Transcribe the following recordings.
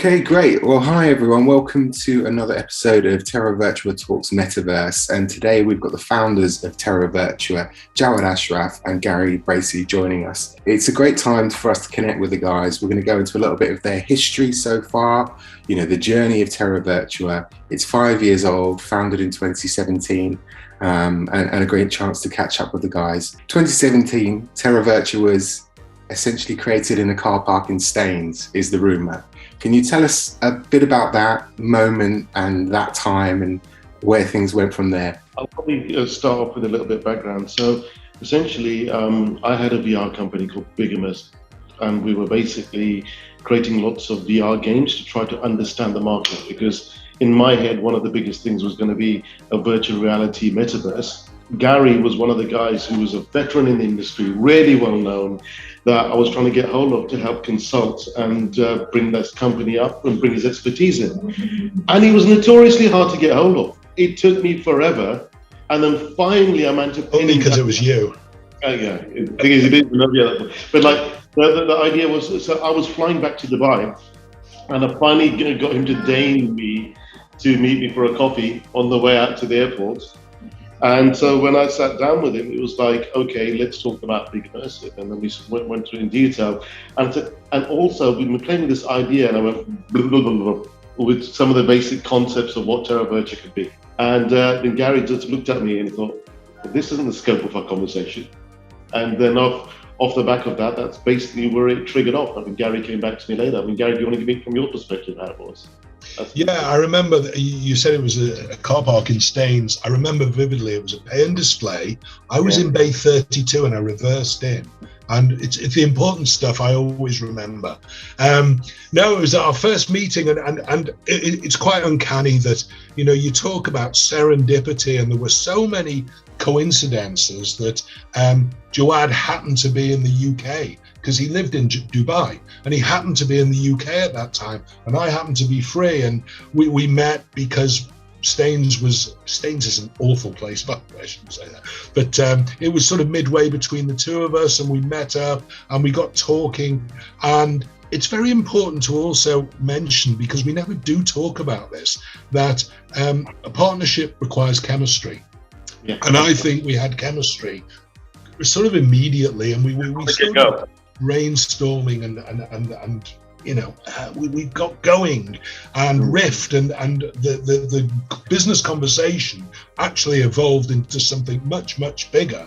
Okay, great. Well, hi everyone. Welcome to another episode of Terra Virtua Talks Metaverse. And today we've got the founders of Terra Virtua, Jawad Ashraf and Gary Bracey, joining us. It's a great time for us to connect with the guys. We're going to go into a little bit of their history so far, the journey of Terra Virtua. It's 5 years old, founded in 2017. And a great chance to catch up with the guys. 2017, Terra Virtua was essentially created in a car park in Staines, is the rumour. Can you tell us a bit about that moment and that time and where things went from there? I'll probably start off with a little bit of background. So essentially, I had a VR company called Immersive, and we were basically creating lots of VR games to try to understand the market, because in my head, one of the biggest things was going to be a virtual reality metaverse. Gary was one of the guys who was a veteran in the industry, really well known, that I was trying to get hold of to help consult and bring this company up and bring his expertise in. And he was notoriously hard to get hold of. It took me forever. And then finally I managed to... Only because it was you. Yeah, the thing is, he didn't know the other. But like, the idea was, so I was flying back to Dubai, and I finally got him to deign me to meet me for a coffee on the way out to the airport. And so when I sat down with him, it was like, okay, let's talk about Big Immersive. And then we went through in detail. And also, we've been playing with this idea, and I went blah, blah, blah, blah, with some of the basic concepts of what Terra Virtua could be. And then Gary just looked at me and thought, this isn't the scope of our conversation. And then off the back of that, that's basically where it triggered off. I mean, Gary came back to me later. I mean, Gary, do you want to give me from your perspective how it was? Yeah, I remember that you said it was a car park in Staines. I remember vividly it was a pay and display. I was in Bay 32 and I reversed in. And it's the important stuff I always remember. No, it was our first meeting, and it's quite uncanny that, you talk about serendipity, and there were so many coincidences that Jawad happened to be in the UK because he lived in Dubai, and he happened to be in the UK at that time, and I happened to be free, and we met because Staines is an awful place, but I shouldn't say that. But it was sort of midway between the two of us, and we met up and we got talking. And it's very important to also mention, because we never do talk about this, that a partnership requires chemistry. Yeah. And I think we had chemistry sort of immediately, and we started brainstorming and we got going and riffed, and the business conversation actually evolved into something much bigger.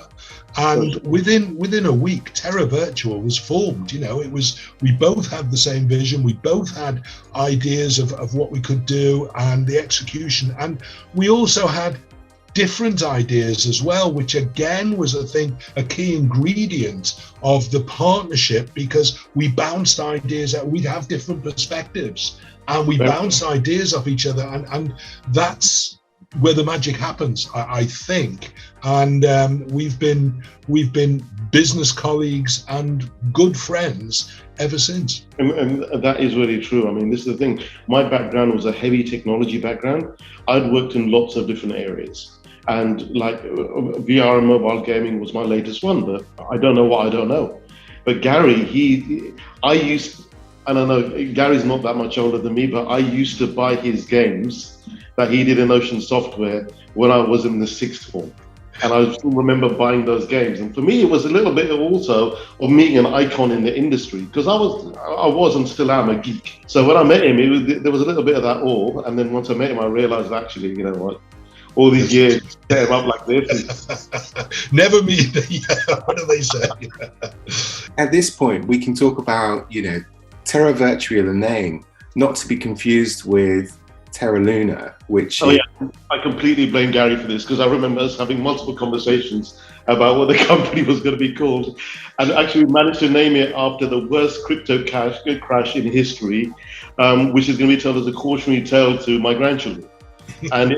And within a week, Terra Virtua was formed. We both had the same vision. We both had ideas of what we could do and the execution, and we also had different ideas as well, which again was a key ingredient of the partnership, because we bounced ideas out. We'd have different perspectives and we bounce ideas off each other, and that's where the magic happens, I think. And we've been business colleagues and good friends ever since. And that is really true. I mean, this is the thing. My background was a heavy technology background. I'd worked in lots of different areas. And like VR and mobile gaming was my latest one, but I don't know what I don't know. But Gary, I don't know, Gary's not that much older than me, but I used to buy his games that he did in Ocean Software when I was in the sixth form. And I still remember buying those games. And for me, it was a little bit also of meeting an icon in the industry, because I was and still am a geek. So when I met him, there was a little bit of that awe. And then once I met him, I realized actually, you know what? All these years, set him up like this. Never meet. What do they say? At this point, we can talk about, Terra Virtua, the name, not to be confused with Terra Luna, which... Oh yeah, I completely blame Gary for this, because I remember us having multiple conversations about what the company was going to be called. And actually we managed to name it after the worst crypto crash in history, which is going to be told as a cautionary tale to my grandchildren. And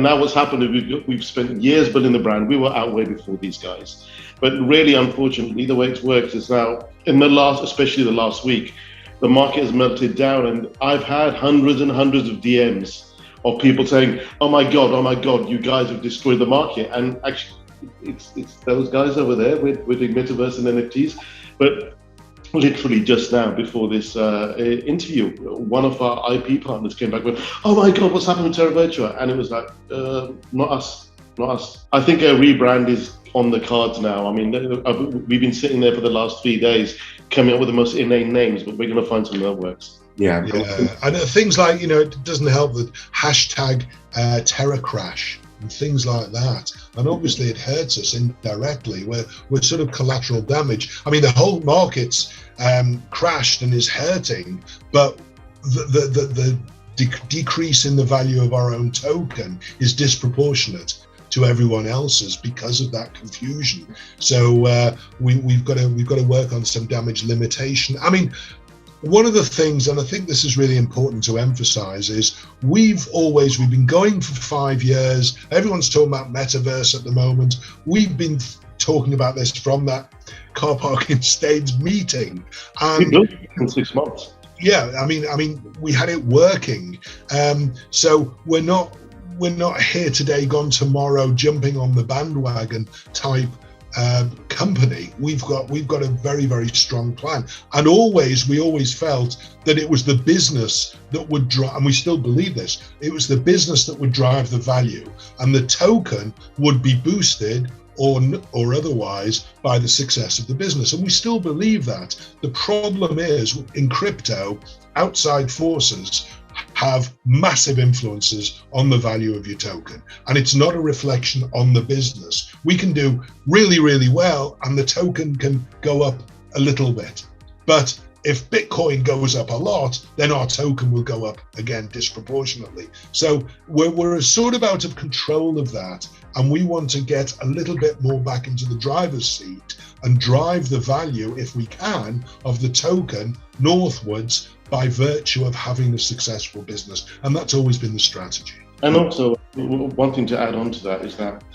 now what's happened is we've spent years building the brand. We were out way before these guys. But really, unfortunately, the way it's worked is now, especially the last week, the market has melted down, and I've had hundreds and hundreds of DMs of people saying, oh my God, you guys have destroyed the market. And actually, it's those guys over there with the Metaverse and NFTs. But literally just now before this interview, one of our IP partners came back with, "Oh my God, what's happened with Terra Virtua?" And it was like, not us, not us. I think a rebrand is on the cards now. I mean, we've been sitting there for the last 3 days coming up with the most inane names, but we're going to find something that works. Yeah. And things like, it doesn't help that hashtag Terra Crash and things like that. And obviously it hurts us indirectly. We're sort of collateral damage. I mean, the whole market's crashed and is hurting, but the decrease in the value of our own token is disproportionate to everyone else's because of that confusion. So we've got to work on some damage limitation. I mean, one of the things, and I think this is really important to emphasize, is we've been going for 5 years. Everyone's talking about Metaverse at the moment. We've been talking about this from that car park in Staines meeting. We built it in 6 months. Yeah, I mean, we had it working. So we're not here today, gone tomorrow, jumping on the bandwagon type company. We've got a very, very strong plan, and we always felt that it was the business that would drive, and we still believe this, it was the business that would drive the value, and the token would be boosted or otherwise by the success of the business. And we still believe that. The problem is, in crypto, outside forces have massive influences on the value of your token, and it's not a reflection on the business. We can do really, really well and the token can go up a little bit, but if Bitcoin goes up a lot, then our token will go up again disproportionately. So we're sort of out of control of that, and we want to get a little bit more back into the driver's seat and drive the value, if we can, of the token northwards by virtue of having a successful business. And that's always been the strategy. And also, one thing to add on to that is that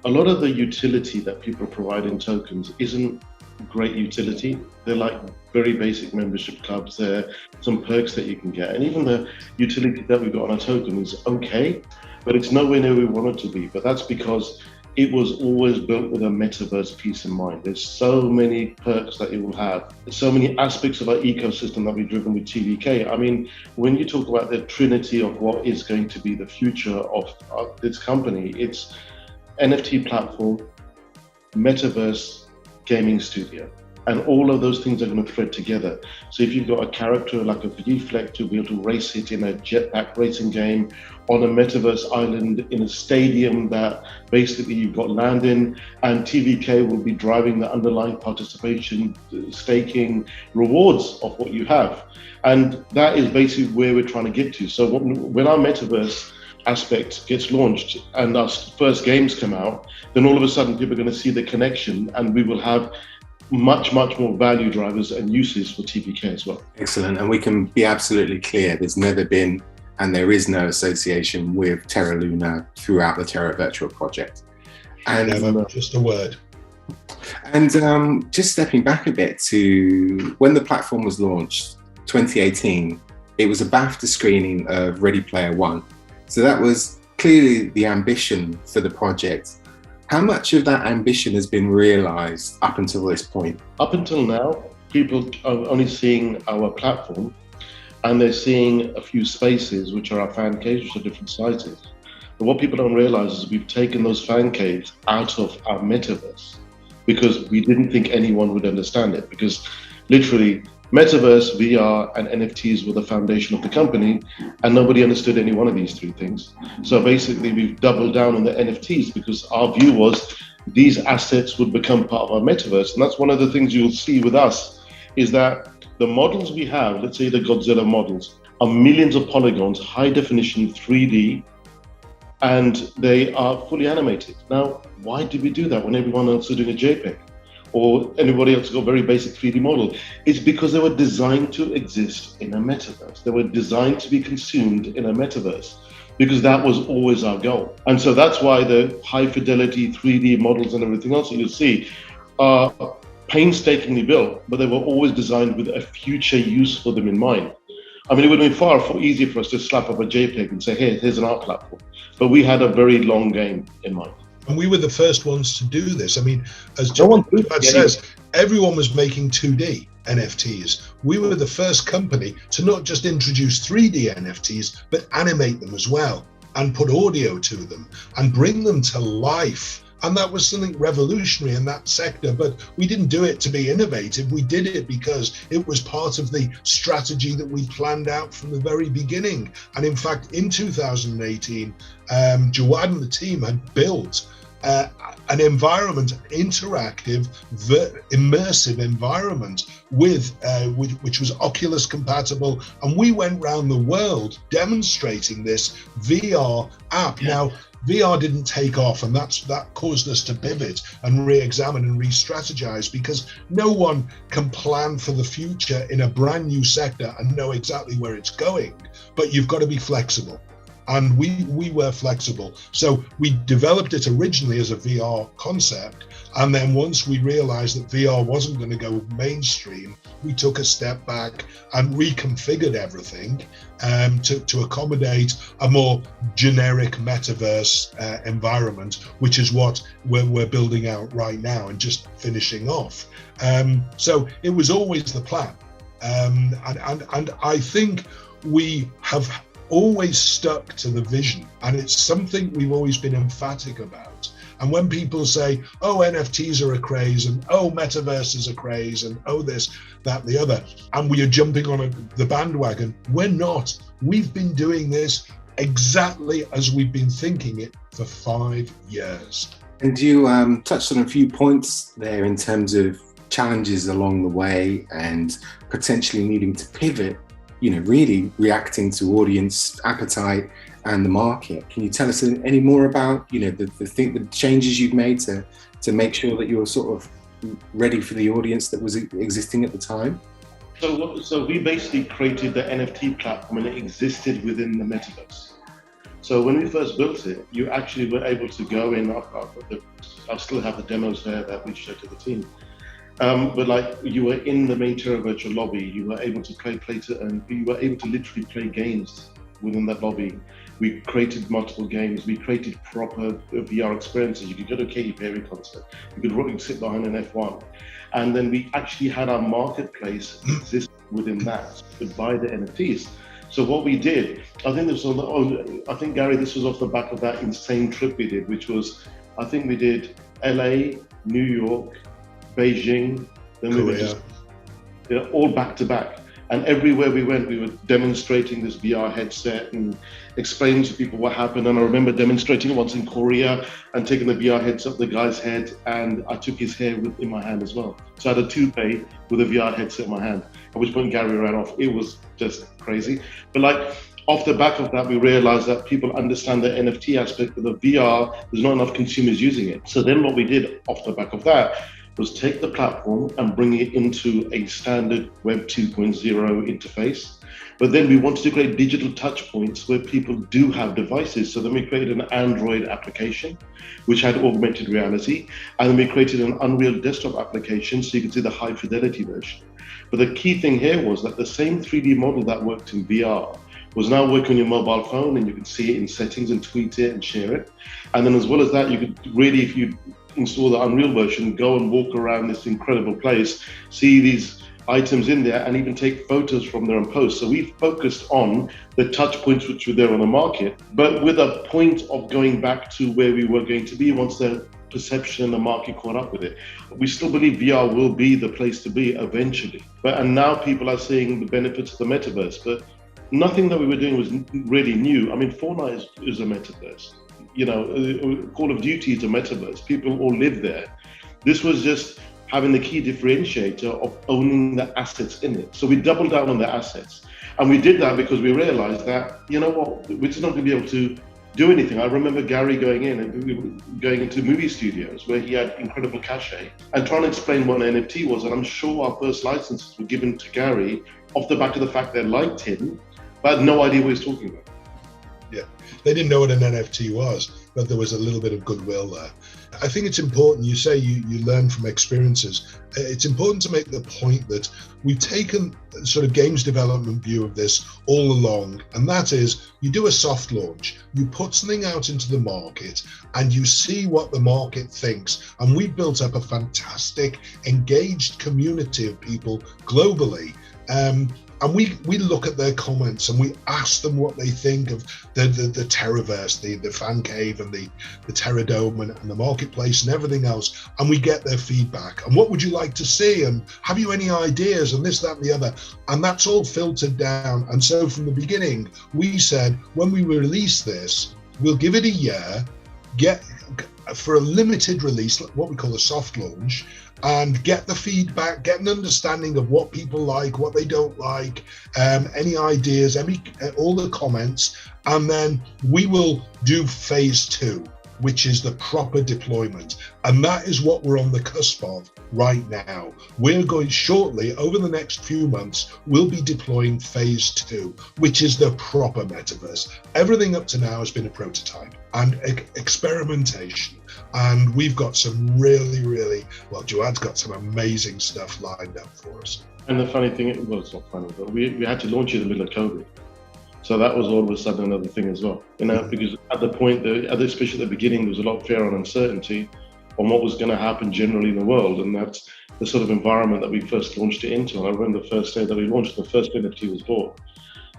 a lot of the utility that people provide in tokens isn't great utility. They're like very basic membership clubs. There are some perks that you can get. And even the utility that we got on a token is okay, but it's nowhere near where we want it to be. But that's because it was always built with a metaverse piece in mind. There's so many perks that it will have. There's so many aspects of our ecosystem that we've driven with TVK. I mean, when you talk about the trinity of what is going to be the future of this company, it's NFT platform, metaverse, gaming studio. And all of those things are going to thread together. So if you've got a character like a Vfleck to be able to race it in a jetpack racing game, on a metaverse island, in a stadium that basically you've got land in, and TVK will be driving the underlying participation, staking, rewards of what you have. And that is basically where we're trying to get to. So when our metaverse aspect gets launched and our first games come out, then all of a sudden people are going to see the connection, and we will have much more value drivers and uses for TVK as well. Excellent. And we can be absolutely clear, there's never been and there is no association with Terra Luna throughout the Terra Virtua project. And never, just a word. And just stepping back a bit to when the platform was launched, 2018, it was a BAFTA screening of Ready Player One. So that was clearly the ambition for the project. How much of that ambition has been realized up until this point? Up until now, people are only seeing our platform, and they're seeing a few spaces, which are our fan caves, which are different sizes. But what people don't realize is we've taken those fan caves out of our metaverse because we didn't think anyone would understand it. Because literally, Metaverse, VR, and NFTs were the foundation of the company, and nobody understood any one of these three things. So basically, we've doubled down on the NFTs because our view was these assets would become part of our metaverse. And that's one of the things you'll see with us, is that the models we have, let's say the Godzilla models, are millions of polygons, high definition 3D, and they are fully animated. Now, why did we do that when everyone else is doing a JPEG? Or anybody else got a very basic 3D model? It's because they were designed to exist in a metaverse. They were designed to be consumed in a metaverse, because that was always our goal. And so that's why the high fidelity 3D models and everything else that you'll see are painstakingly built, but they were always designed with a future use for them in mind. I mean, it would have been far easier for us to slap up a JPEG and say, hey, here's an art platform. But we had a very long game in mind. And we were the first ones to do this. I mean, as John says, everyone was making 2D. NFTs. We were the first company to not just introduce 3D NFTs, but animate them as well, and put audio to them and bring them to life. And that was something revolutionary in that sector, but we didn't do it to be innovative. We did it because it was part of the strategy that we planned out from the very beginning. And in fact, in 2018, Jawad and the team had built an environment, interactive, immersive environment which was Oculus compatible. And we went around the world demonstrating this VR app. Yeah. Now, VR didn't take off, and that caused us to pivot and re-examine and re-strategize, because no one can plan for the future in a brand new sector and know exactly where it's going, but you've got to be flexible. And we were flexible. So we developed it originally as a VR concept. And then once we realized that VR wasn't going to go mainstream, we took a step back and reconfigured everything to accommodate a more generic metaverse environment, which is what we're building out right now and just finishing off. So it was always the plan. And I think we have always stuck to the vision, and it's something we've always been emphatic about. And when people say, oh, NFTs are a craze, and oh, metaverse is a craze, and oh, this, that, the other, and we are jumping on the bandwagon, we're not. We've been doing this exactly as we've been thinking it for 5 years. And you touched on a few points there in terms of challenges along the way and potentially needing to pivot, really reacting to audience appetite and the market. Can you tell us any more about, the changes you've made to make sure that you're sort of ready for the audience that was existing at the time? So we basically created the NFT platform, and it existed within the metaverse. So when we first built it, you actually were able to go in. I still have the demos there that we showed to the team. But like, you were in the main Terra Virtua lobby, you were able to you were able to literally play games within that lobby. We created multiple games. We created proper VR experiences. You could go to a Katy Perry concert. You could sit behind an F1. And then we actually had our marketplace exist within that to buy the NFTs. So what we did, I think Gary, this was off the back of that insane trip we did, which was, I think we did LA, New York, Beijing, then Korea. We were just all back to back. And everywhere we went, we were demonstrating this VR headset and explaining to people what happened. And I remember demonstrating it once in Korea and taking the VR headset up the guy's head, and I took his hair in my hand as well. So I had a toupee with a VR headset in my hand, at which point Gary ran off. It was just crazy. But like, off the back of that, we realized that people understand the NFT aspect, but the VR, there's not enough consumers using it. So then what we did off the back of that was take the platform and bring it into a standard Web 2.0 interface. But then we wanted to create digital touch points where people do have devices. So then we created an Android application, which had augmented reality. And then we created an Unreal desktop application so you could see the high fidelity version. But the key thing here was that the same 3D model that worked in VR was now working on your mobile phone, and you could see it in settings and tweet it and share it. And then as well as that, you could really, if you install the Unreal version, go and walk around this incredible place, see these items in there, and even take photos from there and post. So we focused on the touch points which were there on the market, but with a point of going back to where we were going to be once the perception and the market caught up with it. We still believe VR will be the place to be eventually. And now people are seeing the benefits of the metaverse, but nothing that we were doing was really new. I mean, Fortnite is a metaverse. Call of Duty is a metaverse. People all live there. This was just having the key differentiator of owning the assets in it. So we doubled down on the assets. And we did that because we realized that, we're just not going to be able to do anything. I remember Gary going into movie studios where he had incredible cachet and trying to explain what an NFT was. And I'm sure our first licenses were given to Gary off the back of the fact they liked him, but had no idea what he was talking about. Yeah, they didn't know what an NFT was. but there was a little bit of goodwill there. I think it's important, you say you learn from experiences. It's important to make the point that we've taken a sort of games development view of this all along, and that is you do a soft launch, you put something out into the market and you see what the market thinks. And we've built up a fantastic engaged community of people globally. And we look at their comments and we ask them what they think of the Terraverse, the fan cave and the Terra Dome and the marketplace and everything else. And we get their feedback. And what would you like to see? And have you any ideas? And this, that, and the other. And that's all filtered down. And so from the beginning, we said, when we release this, we'll give it a year, get for a limited release, what we call a soft launch, and get the feedback, get an understanding of what people like, what they don't like, any ideas, all the comments, and then we will do phase 2, which is the proper deployment. And that is what we're on the cusp of right now. We're going shortly, over the next few months, we'll be deploying phase 2, which is the proper metaverse. Everything up to now has been a prototype and experimentation. And we've got some really, well, Joanne's got some amazing stuff lined up for us. And the funny thing, well, it's not funny, but we had to launch it in the middle of COVID. So that was all of a sudden another thing as well. Because at the point, especially at the beginning, there was a lot of fear and uncertainty on what was going to happen generally in the world. And that's the sort of environment that we first launched it into. And I remember the first day that we launched, the first NFT was bought.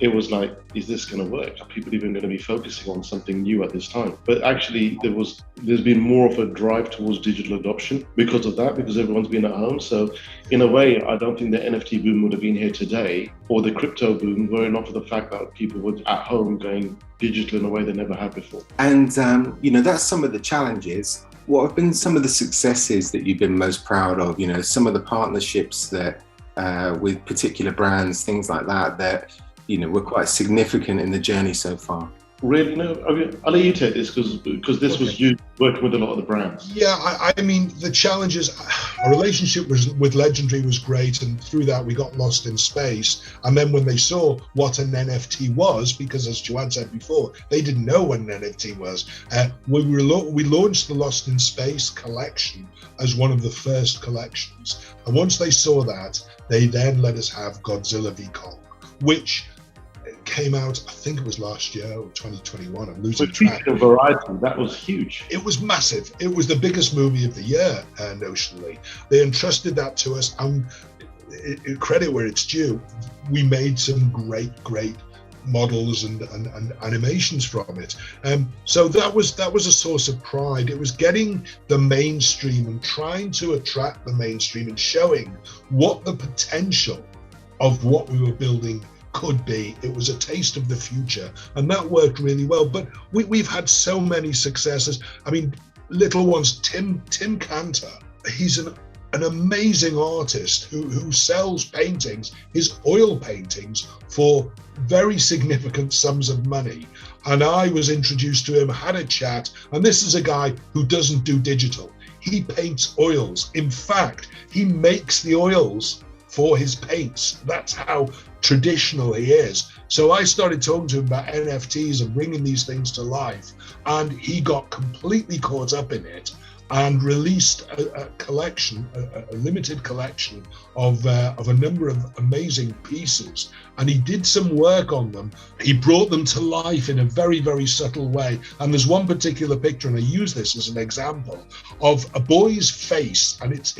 It was like, is this going to work? Are people even going to be focusing on something new at this time? But actually, there's been more of a drive towards digital adoption because of that, because everyone's been at home. So in a way, I don't think the NFT boom would have been here today, or the crypto boom, were it not for the fact that people were at home going digital in a way they never had before. And, that's some of the challenges. What have been some of the successes that you've been most proud of? Some of the partnerships that with particular brands, things like that, were quite significant in the journey so far. Really? No, I'll let you take this because this was you working with a lot of the brands. Yeah, I mean, the challenges, our relationship with Legendary was great, and through that we got lost in space. And then when they saw what an NFT was, because as Joanne said before, they didn't know what an NFT was, we launched the Lost in Space collection as one of the first collections. And once they saw that, they then let us have Godzilla v Kong, which came out, I think it was last year or 2021. I'm losing track. Of variety, that was huge. It was massive. It was the biggest movie of the year, notionally. They entrusted that to us, and credit where it's due. We made some great models and animations from it. So that was a source of pride. It was getting the mainstream and trying to attract the mainstream and showing what the potential of what we were building could be. It was a taste of the future, and that worked really well. But we've had so many successes. I mean, little ones. Tim Cantor, he's an amazing artist who sells paintings, his oil paintings, for very significant sums of money. And I was introduced to him, had a chat, and this is a guy who doesn't do digital. He paints oils. In fact, he makes the oils for his paints. That's how traditional he is. So I started talking to him about NFTs and bringing these things to life, and he got completely caught up in it and released a collection, a limited collection of a number of amazing pieces. And he did some work on them. He brought them to life in a very subtle way. And there's one particular picture, and I use this as an example, of a boy's face, and it's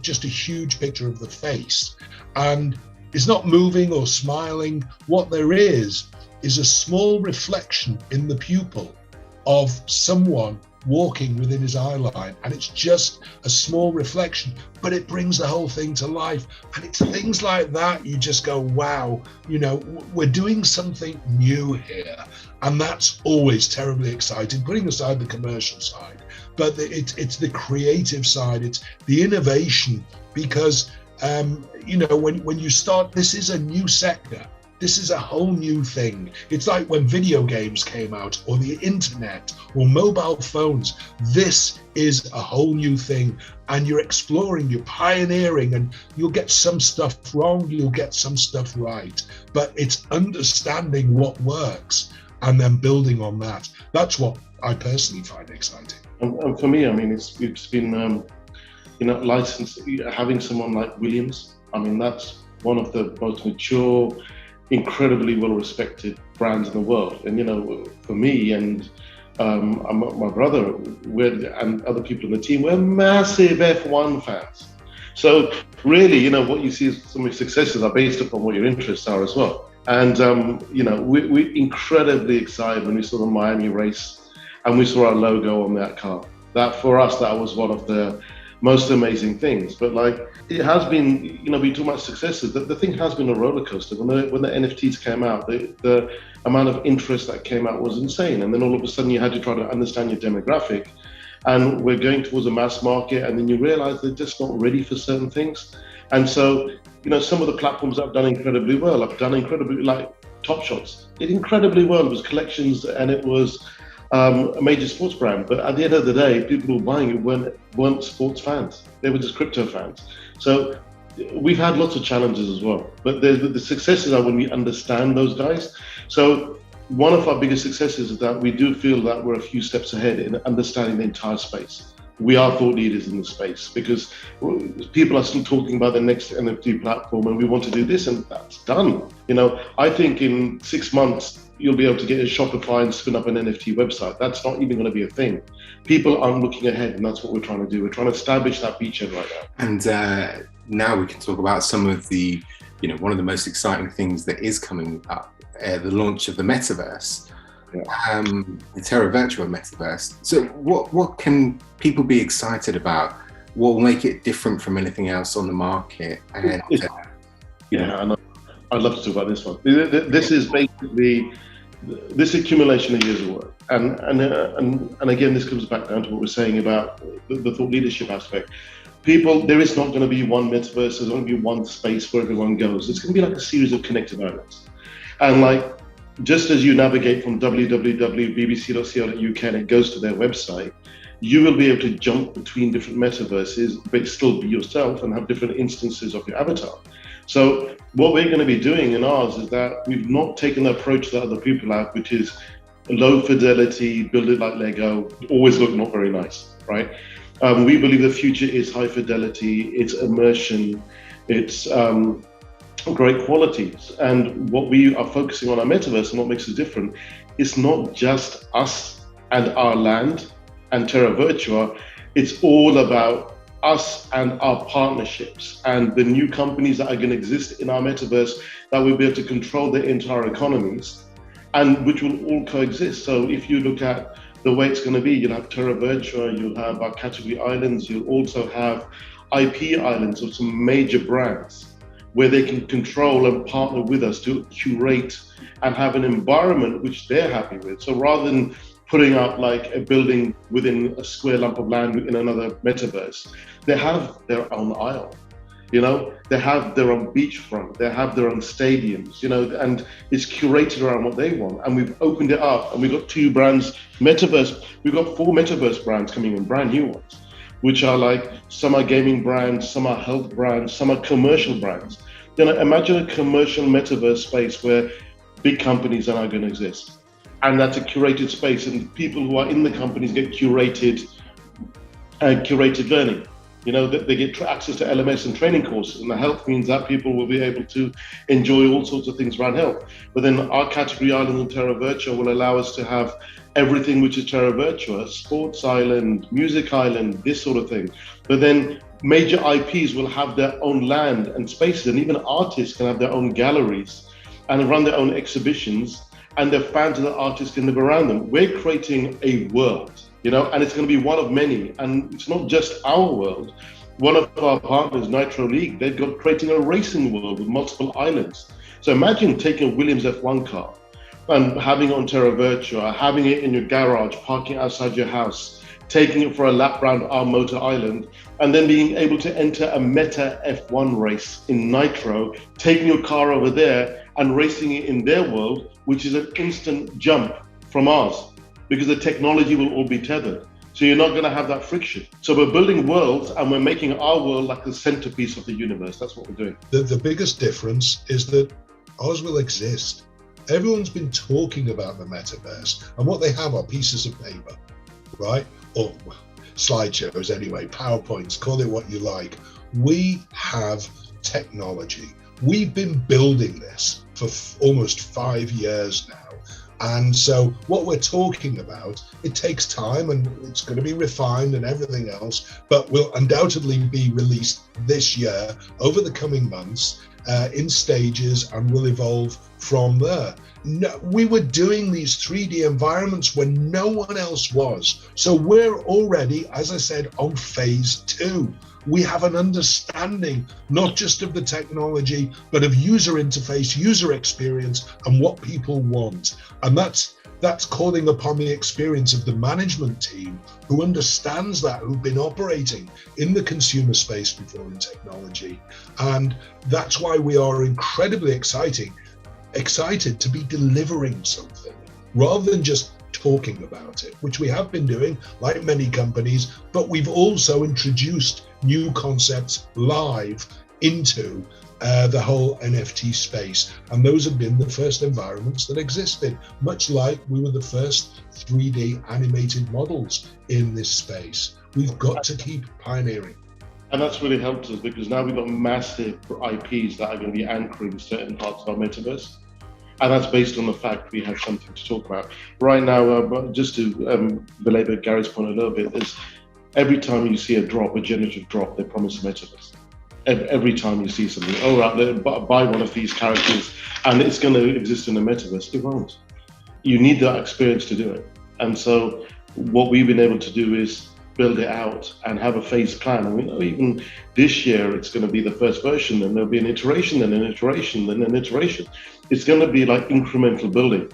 just a huge picture of the face. And it's not moving or smiling. What there is a small reflection in the pupil of someone walking within his eye line, and it's just a small reflection, but it brings the whole thing to life. And it's things like that you just go, wow, we're doing something new here, and that's always terribly exciting, putting aside the commercial side. But it's the creative side, it's the innovation, because when you start, this is a new sector. This is a whole new thing. It's like when video games came out, or the internet, or mobile phones. This is a whole new thing, and you're exploring, you're pioneering, and you'll get some stuff wrong, you'll get some stuff right. But it's understanding what works. and then building on that. That's what I personally find exciting. And for me, I mean, it's been, licensed, having someone like Williams. I mean, that's one of the most mature, incredibly well-respected brands in the world. And, for me and my brother and other people in the team, we're massive F1 fans. So really, what you see as some of your successes are based upon what your interests are as well. And, we're incredibly excited when we saw the Miami race and we saw our logo on that car. That, for us, that was one of the most amazing things. But it has been, we talk about successes, the thing has been a roller coaster. When the NFTs came out, the amount of interest that came out was insane. And then all of a sudden you had to try to understand your demographic. And we're going towards a mass market, and then you realize they're just not ready for certain things. And so, some of the platforms that have done incredibly well, like Top Shots, did incredibly well. It was collections and it was a major sports brand. But at the end of the day, people who were buying it weren't sports fans. They were just crypto fans. So we've had lots of challenges as well. But the successes are when we understand those guys. So one of our biggest successes is that we do feel that we're a few steps ahead in understanding the entire space. We are thought leaders in the space because people are still talking about the next NFT platform and we want to do this, and that's done. I think in 6 months, you'll be able to get a Shopify and spin up an NFT website. That's not even going to be a thing. People aren't looking ahead, and that's what we're trying to do. We're trying to establish that beachhead right now. And now we can talk about some of the, one of the most exciting things that is coming up, the launch of the Metaverse. Yeah. The Terra Virtua Metaverse. So what can people be excited about? What will make it different from anything else on the market? And I'd love to talk about this one. This is basically this accumulation of years of work, and again, this comes back down to what we're saying about the thought leadership aspect. There is not going to be one metaverse. There's going to be one space where everyone goes. It's going to be like a series of connected islands, and just as you navigate from www.bbc.co.uk and it goes to their website, you will be able to jump between different metaverses, but still be yourself and have different instances of your avatar. So what we're going to be doing in ours is that we've not taken the approach that other people have, which is low fidelity, build it like Lego, always look not very nice, right? We believe the future is high fidelity, it's immersion, it's great qualities. And what we are focusing on our metaverse and what makes it different is not just us and our land and Terra Virtua, it's all about us and our partnerships and the new companies that are going to exist in our metaverse that will be able to control their entire economies and which will all coexist. So if you look at the way it's going to be, you'll have Terra Virtua, you'll have our category islands, you'll also have IP islands of some major brands where they can control and partner with us to curate and have an environment which they're happy with. So rather than putting up like a building within a square lump of land in another metaverse, they have their own isle, they have their own beachfront, they have their own stadiums, and it's curated around what they want. And we've opened it up, and we've got 2 brands, metaverse, we've got 4 metaverse brands coming in, brand new ones, which are some are gaming brands, some are health brands, some are commercial brands. Imagine a commercial metaverse space where big companies are now going to exist. And that's a curated space, and people who are in the companies get curated learning. They get access to LMS and training courses, and the health means that people will be able to enjoy all sorts of things around health. But then our category island in Terra Virtua will allow us to have everything which is Terra Virtua, sports island, music island, this sort of thing. But then major IPs will have their own land and spaces, and even artists can have their own galleries and run their own exhibitions, and the fans of the artists can live around them. We're creating a world, and it's going to be one of many. And it's not just our world. One of our partners, Nitro League, they've got creating a racing world with multiple islands. So imagine taking a Williams F1 car and having it on Terra Virtua, having it in your garage, parking outside your house, taking it for a lap round our motor island, and then being able to enter a meta F1 race in Nitro, taking your car over there and racing it in their world, which is an instant jump from ours, because the technology will all be tethered. So you're not going to have that friction. So we're building worlds, and we're making our world like the centerpiece of the universe. That's what we're doing. The biggest difference is that ours will exist. Everyone's been talking about the metaverse, and what they have are pieces of paper, right? Or slideshows anyway, PowerPoints, call it what you like. We have technology. We've been building this for almost 5 years now. And so what we're talking about, it takes time and it's going to be refined and everything else, but will undoubtedly be released this year over the coming months in stages, and will evolve from there. No, we were doing these 3D environments when no one else was. So we're already, as I said, on phase 2. We have an understanding, not just of the technology, but of user interface, user experience, and what people want. And that's calling upon the experience of the management team who understands that, who've been operating in the consumer space before in technology. And that's why we are incredibly excited to be delivering something rather than just talking about it, which we have been doing like many companies, but we've also introduced new concepts live into the whole NFT space. And those have been the first environments that existed, much like we were the first 3D animated models in this space. We've got to keep pioneering. And that's really helped us, because now we've got massive IPs that are going to be anchoring certain parts of our metaverse. And that's based on the fact we have something to talk about. Right now, just to belabor Gary's point a little bit, is every time you see a generative drop, they promise a metaverse. Every time you see something, oh, right, buy one of these characters and it's going to exist in the metaverse. It won't. You need that experience to do it. And so what we've been able to do is build it out and have a phased plan. And we know even this year it's going to be the first version, and there'll be an iteration, then an iteration, then an iteration. It's going to be like incremental building.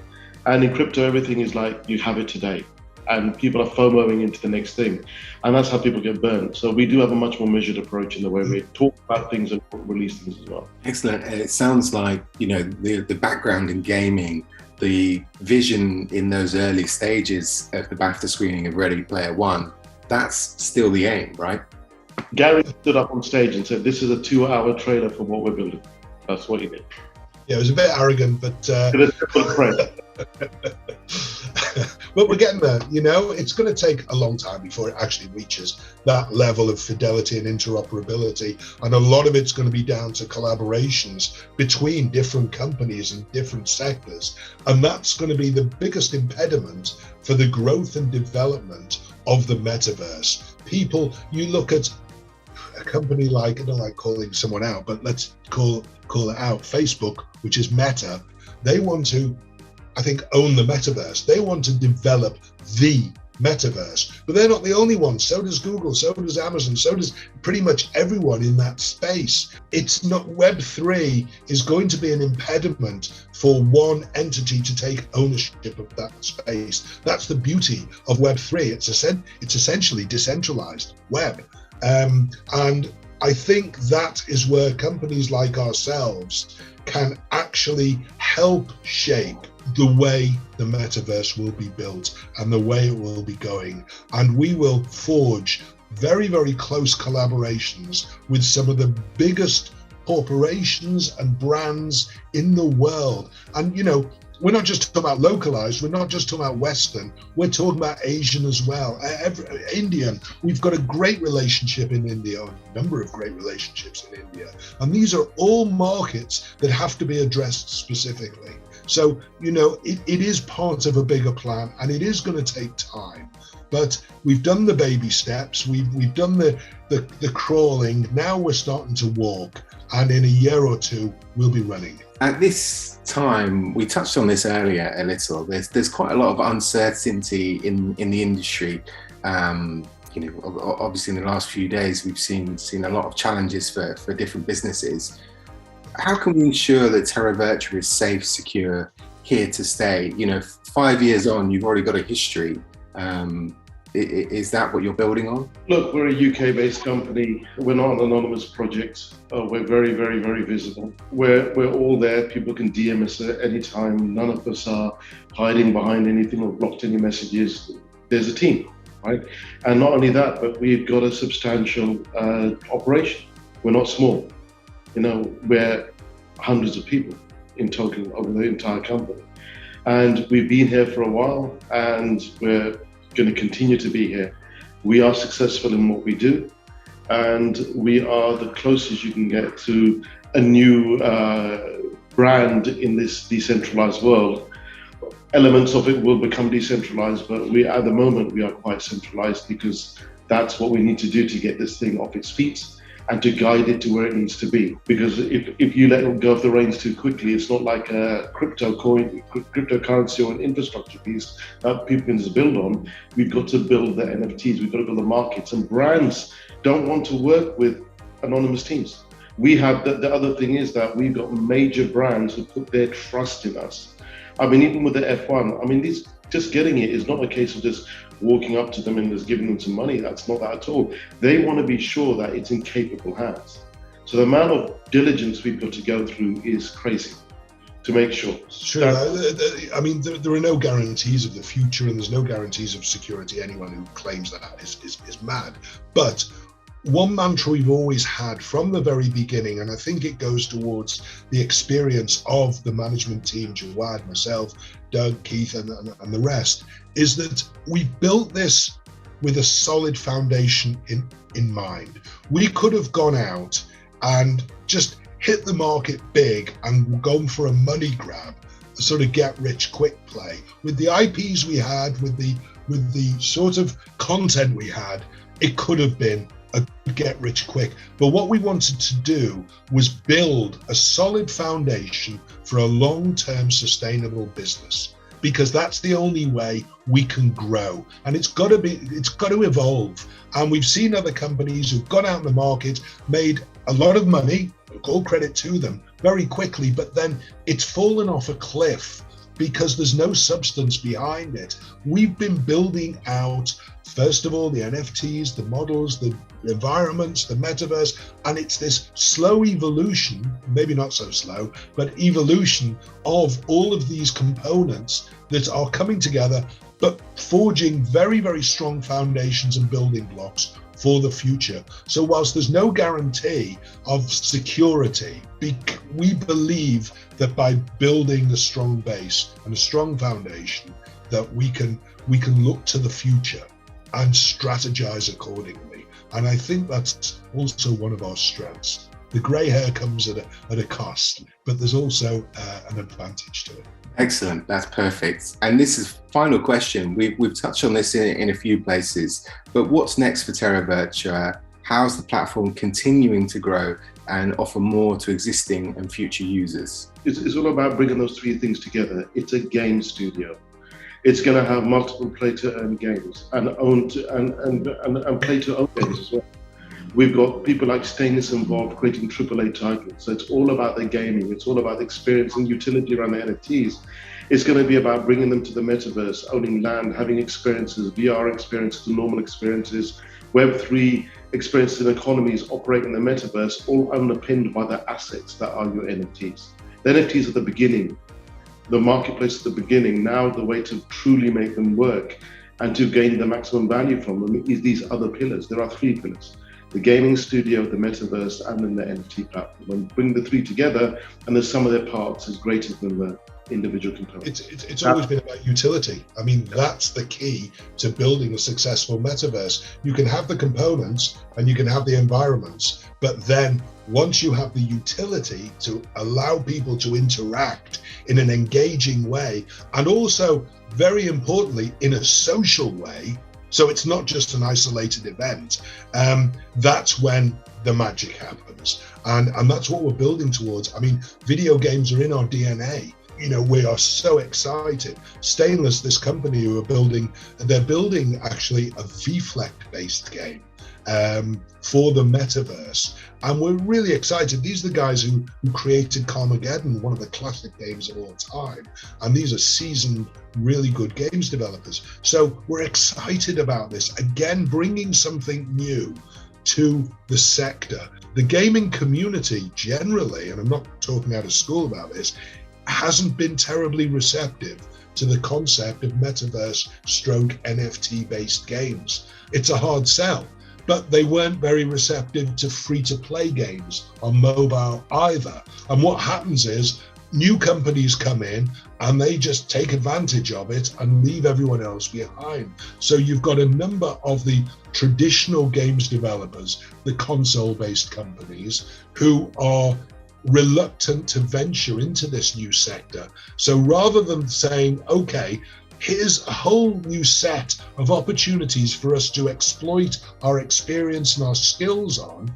And in crypto, everything is like you have it today, and people are FOMOing into the next thing. And that's how people get burned. So we do have a much more measured approach in the way we talk about things and release things as well. Excellent. It sounds like, the background in gaming, the vision in those early stages of the BAFTA screening of Ready Player One, that's still the aim, right? Gary stood up on stage and said, this is a 2-hour trailer for what we're building. That's what he did. Yeah, it was a bit arrogant, but but we're getting there. It's going to take a long time before it actually reaches that level of fidelity and interoperability. And a lot of it's going to be down to collaborations between different companies and different sectors. And that's going to be the biggest impediment for the growth and development of the metaverse. People, you look at a company like, I don't like calling someone out, but let's call it out, Facebook, which is Meta. They want to, I think, own the metaverse. They want to develop the metaverse, but they're not the only ones. So does Google, so does Amazon, so does pretty much everyone in that space. It's not, Web3 is going to be an impediment for one entity to take ownership of that space. That's the beauty of Web3. It's essentially decentralized web. And I think that is where companies like ourselves can actually help shape the way the metaverse will be built and the way it will be going. And we will forge very, very close collaborations with some of the biggest corporations and brands in the world. And, we're not just talking about localized, we're not just talking about Western, we're talking about Asian as well, Indian. We've got a great relationship in India, a number of great relationships in India. And these are all markets that have to be addressed specifically. So, it is part of a bigger plan, and it is going to take time. But we've done the baby steps, we've done the crawling, now we're starting to walk, and in a year or two, we'll be running. At this time, we touched on this earlier a little, there's quite a lot of uncertainty in the industry. Obviously in the last few days, we've seen a lot of challenges for different businesses. How can we ensure that Terra Virtua is safe, secure, here to stay? 5 years on, you've already got a history. Is that what you're building on? Look, we're a UK-based company. We're not an anonymous project. We're very, very, very visible. We're all there. People can DM us at any time. None of us are hiding behind anything or blocked any messages. There's a team, right? And not only that, but we've got a substantial operation. We're not small. We're hundreds of people in total over the entire company. And we've been here for a while, and we're going to continue to be here. We are successful in what we do, and we are the closest you can get to a new brand in this decentralized world. Elements of it will become decentralized, but at the moment we are quite centralized, because that's what we need to do to get this thing off its feet and to guide it to where it needs to be. Because if you let go of the reins too quickly, it's not like a cryptocurrency or an infrastructure piece that people can just build on. We've got to build the NFTs, we've got to build the markets, and brands don't want to work with anonymous teams. We have, the other thing is that we've got major brands who put their trust in us. I mean, even with the F1, I mean, just getting it is not a case of just walking up to them and just giving them some money. That's not that at all. They want to be sure that it's in capable hands. So the amount of diligence we've got to go through is crazy to make sure. Sure. I mean, there are no guarantees of the future, and there's no guarantees of security. Anyone who claims that is mad. But one mantra we've always had from the very beginning, and I think it goes towards the experience of the management team, Jawad, myself, Doug, Keith, and the rest, is that we built this with a solid foundation in mind. We could have gone out and just hit the market big and gone for a money grab, a sort of get rich quick play. With the IPs we had, with the sort of content we had, it could have been a get rich quick. But what we wanted to do was build a solid foundation for a long-term sustainable business, because that's the only way we can grow. And it's got to evolve. And we've seen other companies who've gone out in the market, made a lot of money, all credit to them, very quickly, but then it's fallen off a cliff because there's no substance behind it. We've been building out, first of all, the NFTs, the models, the environments, the metaverse, and it's this slow evolution, maybe not so slow, but evolution of all of these components that are coming together, but forging very, very strong foundations and building blocks for the future. So whilst there's no guarantee of security, we believe that by building a strong base and a strong foundation, that we can look to the future and strategize accordingly. And I think that's also one of our strengths. The grey hair comes at a cost, but there's also an advantage to it. Excellent, that's perfect. And this is final question. We've touched on this in a few places, but what's next for Terra Virtua? How's the platform continuing to grow and offer more to existing and future users? It's all about bringing those three things together. It's a game studio. It's going to have multiple play-to-earn games and play-to-own games as well. We've got people like Stainless involved creating AAA titles. So it's all about the gaming. It's all about the experience and utility around the NFTs. It's going to be about bringing them to the metaverse, owning land, having experiences, VR experiences, normal experiences, Web3 experiences and economies operating in the metaverse, all underpinned by the assets that are your NFTs. The NFTs are the beginning. The marketplace at the beginning. Now the way to truly make them work and to gain the maximum value from them is these other pillars. There are three pillars: the gaming studio, the metaverse, and then the NFT platform. And bring the three together, and the sum of their parts is greater than the individual components. It's always been about utility. I mean, that's the key to building a successful metaverse. You can have the components and you can have the environments, but then once you have the utility to allow people to interact in an engaging way, and also, very importantly, in a social way, so it's not just an isolated event, that's when the magic happens. And that's what we're building towards. I mean, video games are in our DNA. You know, we are so excited. Stainless, this company who are they're building actually a VFLEC based game for the metaverse. And we're really excited. These are the guys who created Carmageddon, one of the classic games of all time. And these are seasoned, really good games developers. So we're excited about this. Again, bringing something new to the sector. The gaming community generally, and I'm not talking out of school about this, hasn't been terribly receptive to the concept of metaverse stroke NFT based games. It's a hard sell, but they weren't very receptive to free to play games on mobile either. And what happens is new companies come in and they just take advantage of it and leave everyone else behind. So you've got a number of the traditional games developers, the console-based companies, who are reluctant to venture into this new sector. So rather than saying, okay, here's a whole new set of opportunities for us to exploit our experience and our skills on,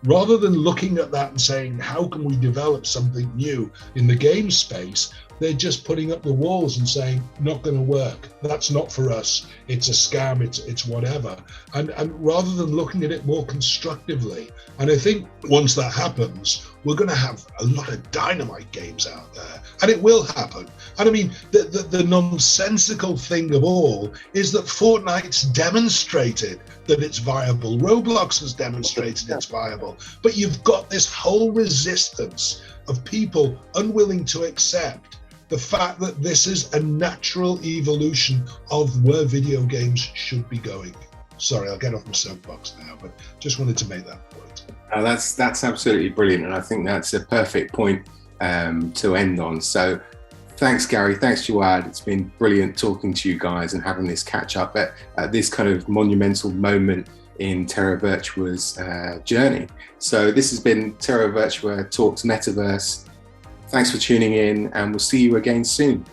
rather than looking at that and saying, how can we develop something new in the game space, they're just putting up the walls and saying, not going to work. That's not for us. It's a scam. It's whatever. And rather than looking at it more constructively. And I think once that happens, we're going to have a lot of dynamite games out there. And it will happen. And I mean, the nonsensical thing of all is that Fortnite's demonstrated that it's viable. Roblox has demonstrated it's viable. But you've got this whole resistance of people unwilling to accept the fact that this is a natural evolution of where video games should be going. Sorry, I'll get off my soapbox now, but just wanted to make that point. That's absolutely brilliant, and I think that's a perfect point to end on. So thanks, Gary. Thanks, Jawad. It's been brilliant talking to you guys and having this catch up at this kind of monumental moment in Terra Virtua's journey. So this has been Terra Virtua Talks Metaverse. Thanks for tuning in, and we'll see you again soon.